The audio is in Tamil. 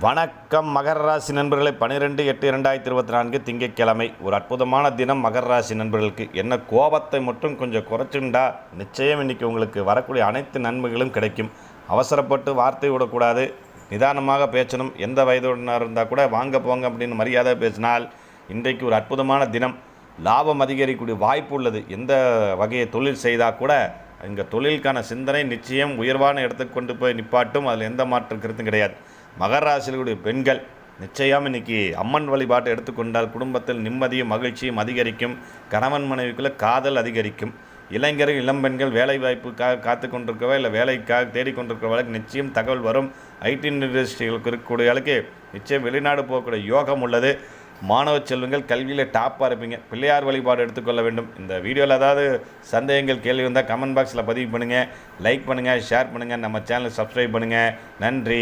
வணக்கம் மகர ராசி நண்பர்களை 12/8/2024 திங்கட்கிழமை ஒரு அற்புதமான தினம். மகர ராசி நண்பர்களுக்கு என்ன கோபத்தை மட்டும் கொஞ்சம் குறைச்சுண்டா நிச்சயம் இன்றைக்கி உங்களுக்கு வரக்கூடிய அனைத்து நன்மைகளும் கிடைக்கும். அவசரப்பட்டு வார்த்தை விடக்கூடாது, நிதானமாக பேசணும். எந்த வயதுடனாக இருந்தால் கூட வாங்க போங்க அப்படின்னு மரியாதை பேசினால் இன்றைக்கு ஒரு அற்புதமான தினம். லாபம் அதிகரிக்கக்கூடிய வாய்ப்பு உள்ளது. எந்த வகையை தொழில் செய்தால் கூட இங்கே தொழிலுக்கான சிந்தனை நிச்சயம் உயர்வான இடத்துக்கு கொண்டு போய் நிப்பாட்டும். அதில் எந்த மாற்று கருத்தும் கிடையாது. மகர ராசியிலுடைய பெண்கள் நிச்சயம் இன்றைக்கி அம்மன் வழிபாட்டை எடுத்துக்கொண்டால் குடும்பத்தில் நிம்மதியும் மகிழ்ச்சியும் அதிகரிக்கும். கணவன் மனைவிக்குள்ளே காதல் அதிகரிக்கும். இளைஞர்கள் இளம்பெண்கள் வேலை வாய்ப்புக்காக காத்து கொண்டிருக்கவா இல்லை வேலைக்காக தேடிக்கொண்டிருக்கிறவர்களுக்கு நிச்சயம் தகவல் வரும். ஐடி இண்டஸ்ட்ரிகளுக்கு இருக்கக்கூடியவர்களுக்கு நிச்சயம் வெளிநாடு போகக்கூடிய யோகம் உள்ளது. மாணவ செல்வங்கள் கல்வியில் டாப்பாக இருப்பீங்க. பிள்ளையார் வழிபாடு எடுத்துக்கொள்ள வேண்டும். இந்த வீடியோவில் ஏதாவது சந்தேகங்கள் கேள்வி இருந்தால் கமெண்ட் பாக்ஸில் பதிவு பண்ணுங்கள். லைக் பண்ணுங்கள், ஷேர் பண்ணுங்கள், நம்ம சேனலை சப்ஸ்கிரைப் பண்ணுங்கள். நன்றி.